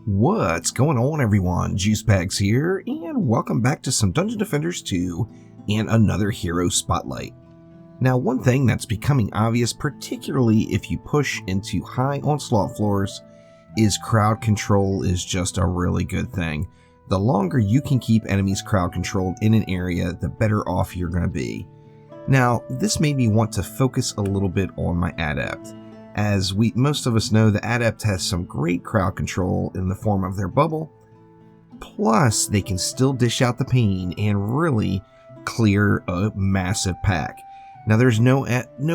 What's going on, everyone? Juicebags here, and welcome back to some Dungeon Defenders 2 and another Hero Spotlight. Now, one thing that's becoming obvious, particularly if you push into high Onslaught floors, is crowd control is just a really good thing. The longer you can keep enemies crowd controlled in an area, the better off you're going to be. Now, this made me want to focus a little bit on my Adept. As most of us know, the Adept has some great crowd control in the form of their bubble, plus they can still dish out the pain and really clear a massive pack. Now there's no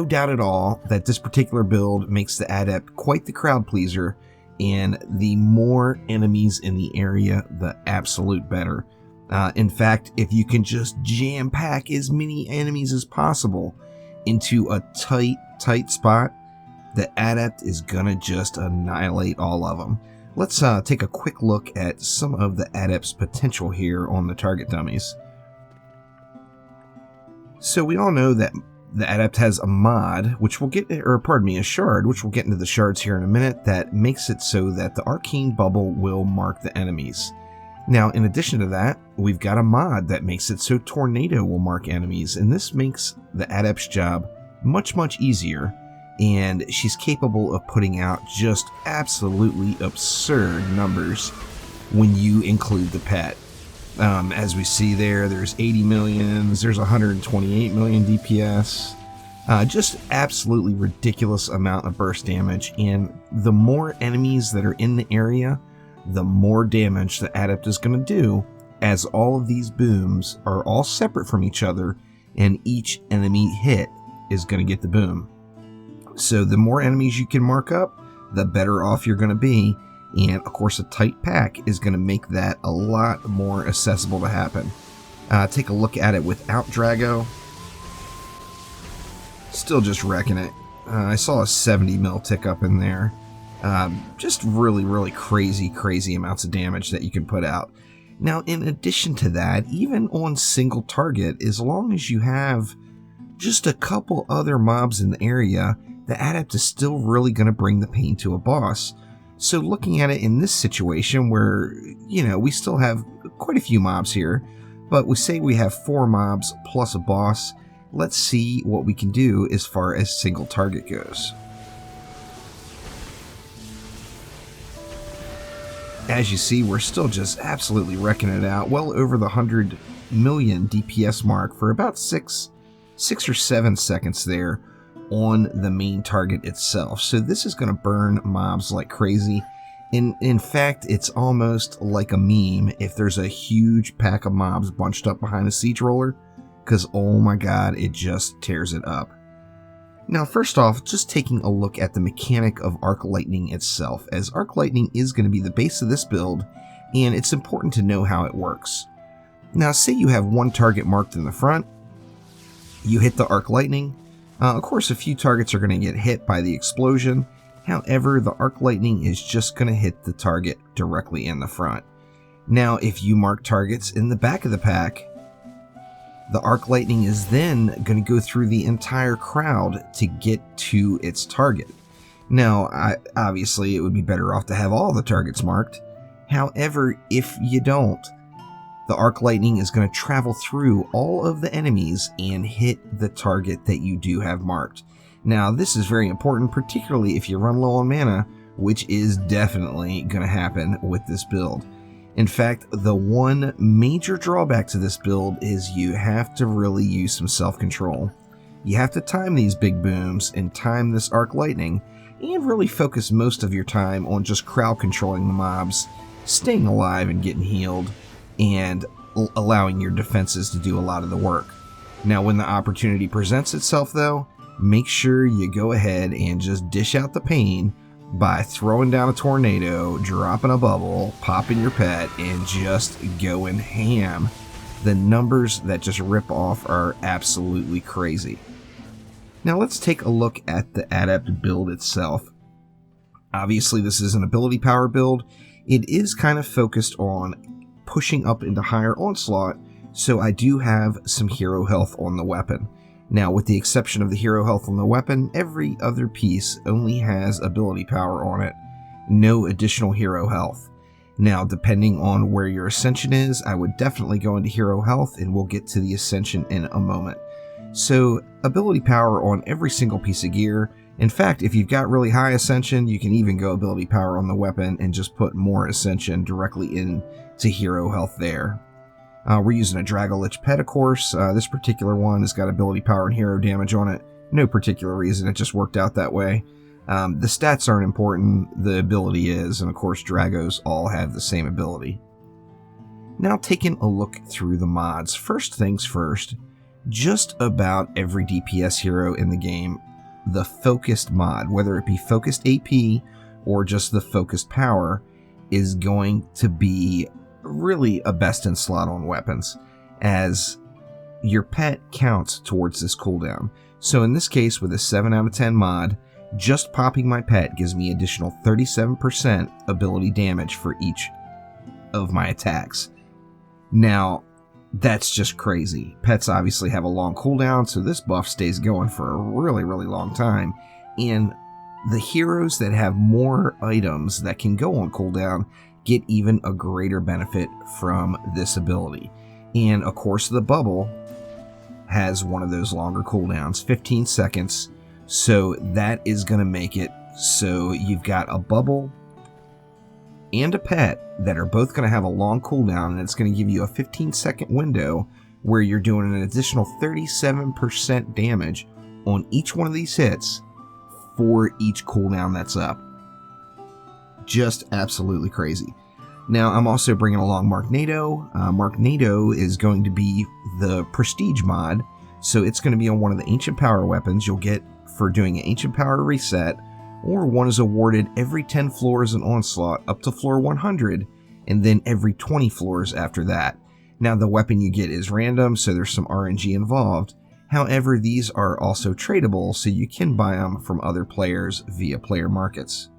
doubt at all that this particular build makes the Adept quite the crowd pleaser, and the more enemies in the area, the absolute better. In fact, if you can just jam pack as many enemies as possible into a tight spot, the Adept is gonna just annihilate all of them. Let's take a quick look at some of the Adept's potential here on the target dummies. So we all know that the Adept has a mod, which we'll get, a shard, which we'll get into the shards here in a minute, that makes it so that the arcane bubble will mark the enemies. Now, in addition to that, we've got a mod that makes it so tornado will mark enemies, and this makes the Adept's job much easier. And she's capable of putting out just absolutely absurd numbers when you include the pet. As we see there's 80 million, there's 128 million DPS, just absolutely ridiculous amount of burst damage, and the more enemies that are in the area, the more damage the Adept is going to do, as all of these booms are all separate from each other, and each enemy hit is going to get the boom. So the more enemies you can mark up, the better off you're going to be. And of course, a tight pack is going to make that a lot more accessible to happen. Take a look at it without Drago. Still just wrecking it. I saw a 70 mil tick up in there. Just really crazy amounts of damage that you can put out. Now, in addition to that, even on single target, as long as you have just a couple other mobs in the area, the Adept is still really going to bring the pain to a boss. So looking at it in this situation where, we still have quite a few mobs here, but we say we have 4 mobs plus a boss, let's see what we can do as far as single target goes. As you see, we're still just absolutely wrecking it out, well over the 100 million DPS mark for about 6 or 7 seconds there on the main target itself. So this is going to burn mobs like crazy. In fact, it's almost like a meme if there's a huge pack of mobs bunched up behind a siege roller, because oh my god, it just tears it up. Now, first off, just taking a look at the mechanic of Arc Lightning itself, as Arc Lightning is going to be the base of this build, and it's important to know how it works. Now, say you have one target marked in the front, you hit the Arc Lightning. Of course, a few targets are going to get hit by the explosion. However, the Arc Lightning is just going to hit the target directly in the front. Now, if you mark targets in the back of the pack, the Arc Lightning is then going to go through the entire crowd to get to its target. Now, obviously, it would be better off to have all the targets marked. However, if you don't, the Arc Lightning is going to travel through all of the enemies and hit the target that you do have marked. Now, this is very important, particularly if you run low on mana, which is definitely going to happen with this build. In fact, the one major drawback to this build is you have to really use some self-control. You have to time these big booms and time this Arc Lightning, and really focus most of your time on just crowd controlling the mobs, staying alive and getting healed, and allowing your defenses to do a lot of the work. Now, when the opportunity presents itself though, make sure you go ahead and just dish out the pain by throwing down a tornado, dropping a bubble, popping your pet, and just going ham. The numbers that just rip off are absolutely crazy. Now let's take a look at the Adept build itself. Obviously, this is an ability power build. It is kind of focused on pushing up into higher Onslaught, so I do have some hero health on the weapon. Now, with the exception of the hero health on the weapon, every other piece only has ability power on it, no additional hero health. Now, depending on where your Ascension is, I would definitely go into hero health, and we'll get to the Ascension in a moment. So, ability power on every single piece of gear. In fact, if you've got really high Ascension, you can even go ability power on the weapon and just put more Ascension directly into hero health there. We're using a Dragolich pet, of course. This particular one has got ability power and hero damage on it. No particular reason, it just worked out that way. The stats aren't important, the ability is, and of course Dragos all have the same ability. Now taking a look through the mods. First things first, just about every DPS hero in the game, the focused mod, whether it be focused AP or just the focused power, is going to be really a best in slot on weapons, as your pet counts towards this cooldown. So in this case, with a 7 out of 10 mod, just popping my pet gives me additional 37% ability damage for each of my attacks. Now, that's just crazy. Pets obviously have a long cooldown, so this buff stays going for a really, really long time. And the heroes that have more items that can go on cooldown get even a greater benefit from this ability. And of course, the bubble has one of those longer cooldowns, 15 seconds. So that is going to make it so you've got a bubble and a pet that are both going to have a long cooldown, and it's going to give you a 15-second window where you're doing an additional 37% damage on each one of these hits for each cooldown that's up. Just absolutely crazy. Now, I'm also bringing along Marknado. Marknado is going to be the Prestige mod, so it's going to be on one of the Ancient Power weapons you'll get for doing an Ancient Power reset, or one is awarded every 10 floors in Onslaught up to floor 100, and then every 20 floors after that. Now, the weapon you get is random, so there's some RNG involved. However, these are also tradable, so you can buy them from other players via player markets.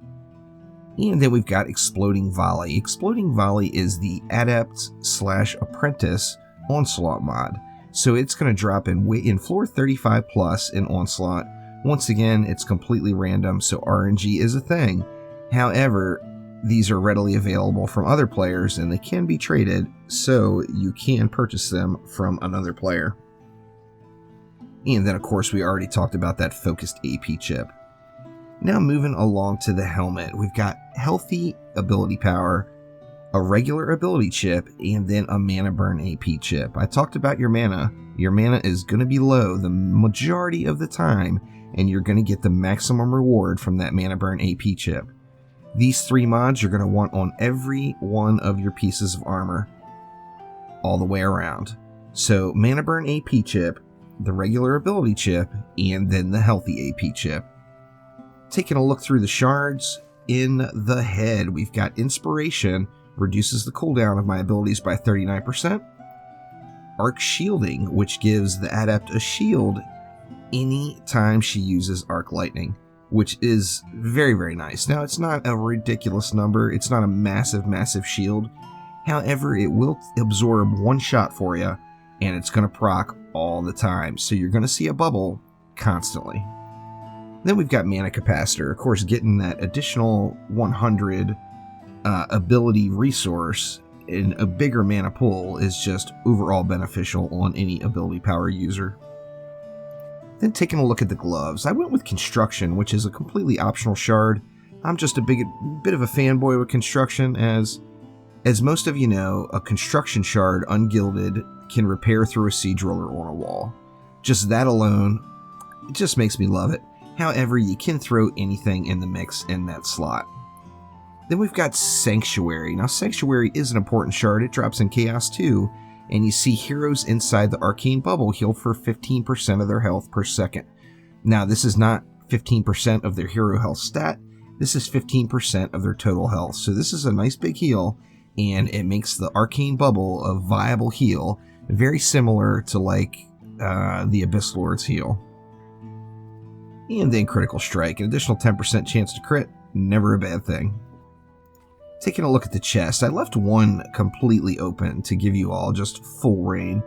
And then we've got Exploding Volley. Exploding Volley is the Adept/Apprentice Onslaught mod. So it's going to drop in floor 35 plus in Onslaught. Once again, it's completely random, so RNG is a thing. However, these are readily available from other players, and they can be traded, so you can purchase them from another player. And then, of course, we already talked about that focused AP chip. Now moving along to the helmet, we've got healthy ability power, a regular ability chip, and then a mana burn AP chip. I talked about your mana. Your mana is going to be low the majority of the time, and you're going to get the maximum reward from that mana burn AP chip. These three mods you're going to want on every one of your pieces of armor, all the way around. So mana burn AP chip, the regular ability chip, and then the healthy AP chip. Taking a look through the shards, in the head we've got Inspiration, reduces the cooldown of my abilities by 39%. Arc Shielding, which gives the Adept a shield any time she uses Arc Lightning, which is very, very nice. Now, it's not a ridiculous number. It's not a massive, massive shield. However, it will absorb one shot for you, and it's going to proc all the time. So you're going to see a bubble constantly. Then we've got Mana Capacitor. Of course, getting that additional 100 ability resource in a bigger mana pool is just overall beneficial on any ability power user. Then taking a look at the gloves, I went with Construction, which is a completely optional shard. I'm just a bit of a fanboy with Construction, as most of you know, a Construction shard ungilded can repair through a siege roller on a wall. Just that alone, it just makes me love it. However, you can throw anything in the mix in that slot. Then we've got Sanctuary. Now, Sanctuary is an important shard. It drops in Chaos 2, and you see heroes inside the Arcane Bubble heal for 15% of their health per second. Now, this is not 15% of their hero health stat. This is 15% of their total health. So this is a nice big heal, and it makes the Arcane Bubble a viable heal, very similar to like the Abyss Lord's heal. And then Critical Strike, an additional 10% chance to crit, never a bad thing. Taking a look at the chest, I left one completely open to give you all just full reign.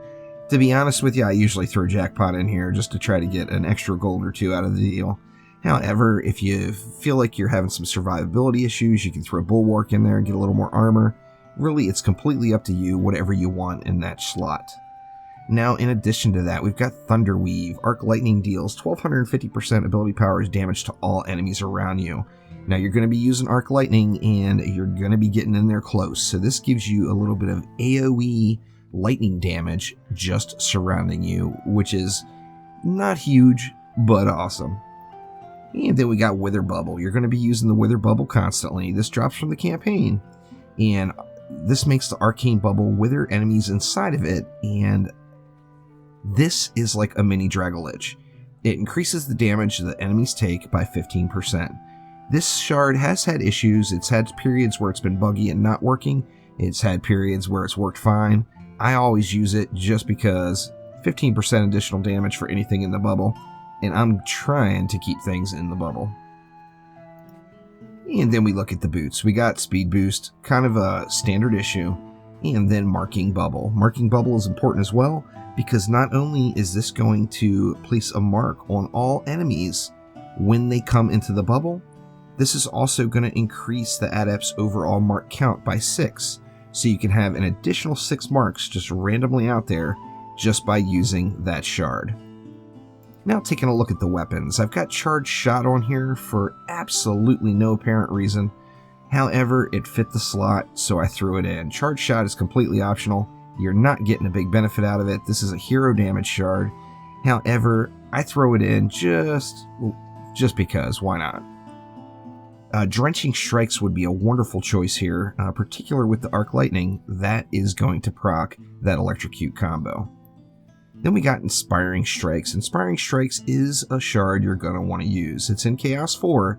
To be honest with you, I usually throw Jackpot in here just to try to get an extra gold or two out of the deal. However, if you feel like you're having some survivability issues, you can throw Bulwark in there and get a little more armor. Really, it's completely up to you, whatever you want in that slot. Now, in addition to that, we've got Thunderweave. Arc Lightning deals 1250% ability powers damage to all enemies around you. Now, you're going to be using Arc Lightning, and you're going to be getting in there close, so this gives you a little bit of AoE lightning damage just surrounding you, which is not huge, but awesome. And then we got Wither Bubble. You're going to be using the Wither Bubble constantly. This drops from the campaign, and this makes the Arcane Bubble wither enemies inside of it, and this is like a mini Dragolich. It increases the damage the enemies take by 15%. This shard has had issues. It's had periods where it's been buggy and not working. It's had periods where it's worked fine. I always use it just because 15% additional damage for anything in the bubble, and I'm trying to keep things in the bubble. And then we look at the boots. We got Speed Boost, kind of a standard issue, and then Marking Bubble. Marking Bubble is important as well, because not only is this going to place a mark on all enemies when they come into the bubble, this is also going to increase the Adept's overall mark count by 6. So you can have an additional 6 marks just randomly out there just by using that shard. Now taking a look at the weapons, I've got Charged Shot on here for absolutely no apparent reason. However, it fit the slot, so I threw it in. Charged Shot is completely optional. You're not getting a big benefit out of it. This is a hero damage shard. However, I throw it in just because, why not? Drenching Strikes would be a wonderful choice here, particularly with the Arc Lightning. That is going to proc that Electrocute combo. Then we got Inspiring Strikes. Inspiring Strikes is a shard you're going to want to use. It's in Chaos 4,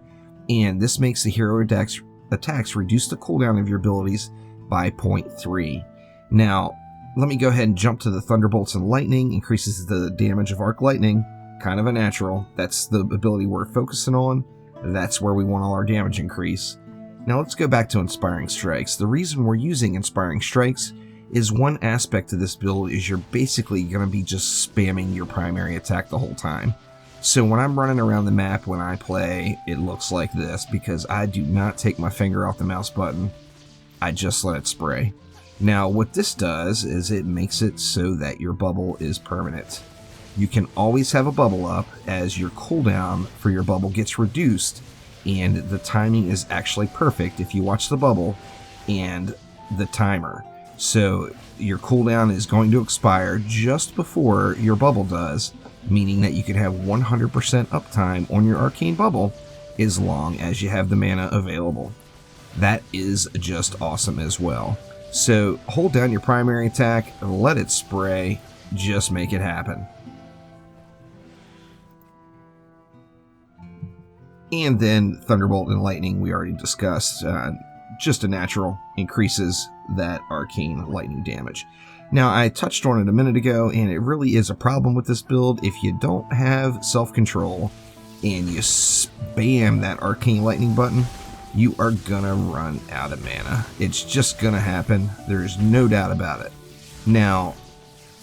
and this makes the hero attacks reduce the cooldown of your abilities by 0.3. Now, let me go ahead and jump to the Thunderbolts and Lightning. Increases the damage of Arc Lightning. Kind of a natural. That's the ability we're focusing on. That's where we want all our damage increase. Now let's go back to Inspiring Strikes. The reason we're using Inspiring Strikes is one aspect of this build is you're basically going to be just spamming your primary attack the whole time. So when I'm running around the map when I play, it looks like this because I do not take my finger off the mouse button. I just let it spray. Now what this does is it makes it so that your bubble is permanent. You can always have a bubble up as your cooldown for your bubble gets reduced, and the timing is actually perfect if you watch the bubble and the timer. So your cooldown is going to expire just before your bubble does, meaning that you could have 100% uptime on your arcane bubble as long as you have the mana available. That is just awesome as well. So hold down your primary attack, let it spray, just make it happen. And then Thunderbolt and Lightning we already discussed. Just a natural, increases that arcane lightning damage. Now I touched on it a minute ago, and it really is a problem with this build. If you don't have self-control and you spam that arcane lightning button, you are gonna run out of mana. It's just gonna happen. There's no doubt about it. Now,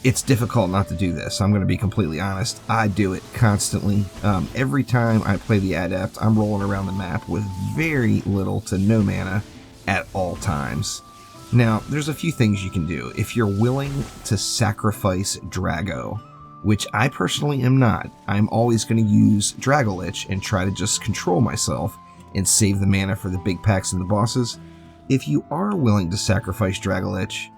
it's difficult not to do this. I'm going to be completely honest. I do it constantly. Every time I play the Adept, I'm rolling around the map with very little to no mana at all times. Now, there's a few things you can do. If you're willing to sacrifice Drago, which I personally am not, I'm always going to use Dragolich and try to just control myself and save the mana for the big packs and the bosses. If you are willing to sacrifice Dragolich,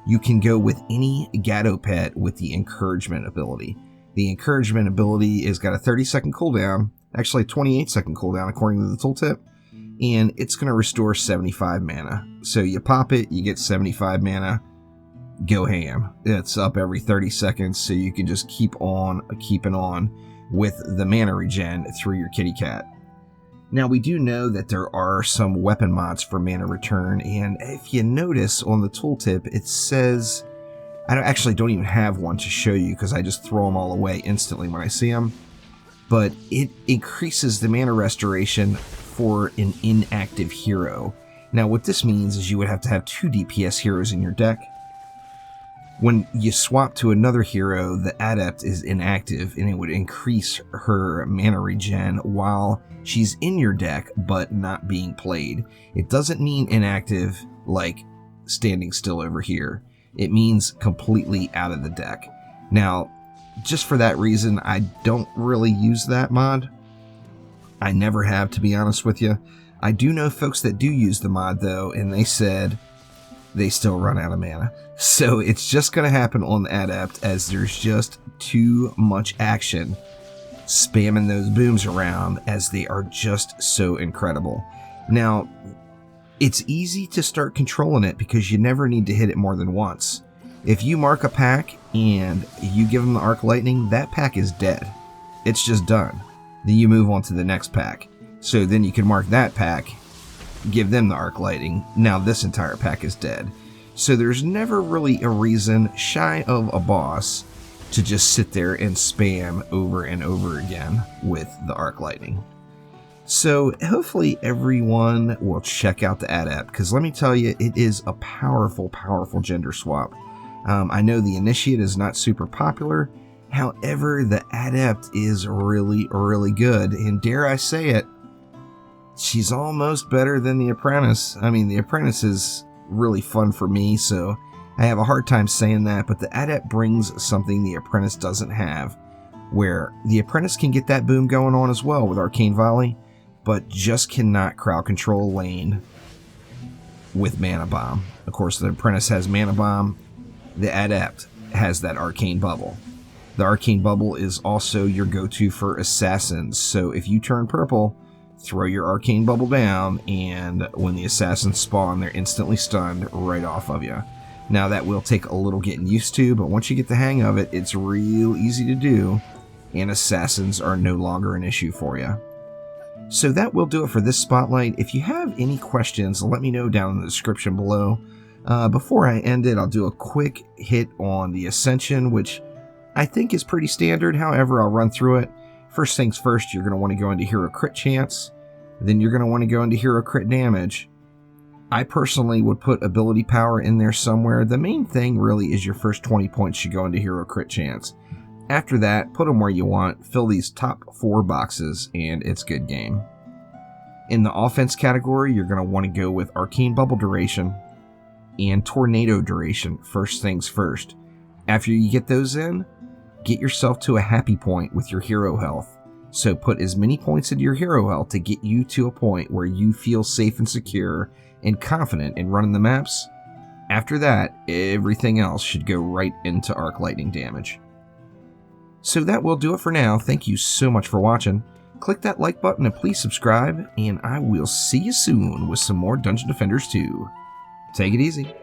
you can go with any Gato pet with the Encouragement ability. The Encouragement ability has got a 30-second cooldown, actually a 28-second cooldown according to the tooltip, and it's going to restore 75 mana. So you pop it, you get 75 mana, go ham. It's up every 30 seconds, so you can just keep on keeping on with the mana regen through your kitty cat. Now, we do know that there are some weapon mods for mana return, and if you notice on the tooltip, it says, I don't even have one to show you because I just throw them all away instantly when I see them, but it increases the mana restoration for an inactive hero. Now, what this means is you would have to have 2 DPS heroes in your deck. When you swap to another hero, the Adept is inactive, and it would increase her mana regen while she's in your deck, but not being played. It doesn't mean inactive like standing still over here. It means completely out of the deck. Now, just for that reason, I don't really use that mod. I never have, to be honest with you. I do know folks that do use the mod, though, and they said they still run out of mana. So it's just going to happen on the Adept, as there's just too much action spamming those booms around, as they are just so incredible. Now, it's easy to start controlling it because you never need to hit it more than once. If you mark a pack and you give them the Arc Lightning, that pack is dead. It's just done. Then you move on to the next pack. So then you can mark that pack, give them the Arc Lightning. Now this entire pack is dead. So there's never really a reason, shy of a boss, to just sit there and spam over and over again with the Arc Lightning. So hopefully everyone will check out the Adept, because let me tell you, it is a powerful, powerful gender swap. I know the Initiate is not super popular. However, the Adept is really, really good. And dare I say it, she's almost better than the Apprentice. I mean, the Apprentice is really fun for me, so I have a hard time saying that. But the Adept brings something the Apprentice doesn't have, where the Apprentice can get that boom going on as well with Arcane Volley, but just cannot crowd control a lane with Mana Bomb. Of course, the Apprentice has Mana Bomb. The Adept has that Arcane Bubble. The Arcane Bubble is also your go-to for assassins, so if you turn purple, throw your Arcane Bubble down, and when the assassins spawn, they're instantly stunned right off of you. Now, that will take a little getting used to, but once you get the hang of it, it's real easy to do, and assassins are no longer an issue for you. So that will do it for this spotlight. If you have any questions, let me know down in the description below. Before I end it, I'll do a quick hit on the Ascension, which I think is pretty standard. However, I'll run through it. First things first, you're going to want to go into Hero Crit Chance. Then you're going to want to go into Hero Crit Damage. I personally would put Ability Power in there somewhere. The main thing really is your first 20 points should go into Hero Crit Chance. After that, put them where you want. Fill these top 4 boxes, and it's good game. In the offense category, you're going to want to go with Arcane Bubble Duration and Tornado Duration, first things first. After you get those in, get yourself to a happy point with your hero health. So put as many points into your hero health to get you to a point where you feel safe and secure and confident in running the maps. After that, everything else should go right into Arc Lightning damage. So that will do it for now. Thank you so much for watching. Click that like button and please subscribe, and I will see you soon with some more Dungeon Defenders 2. Take it easy.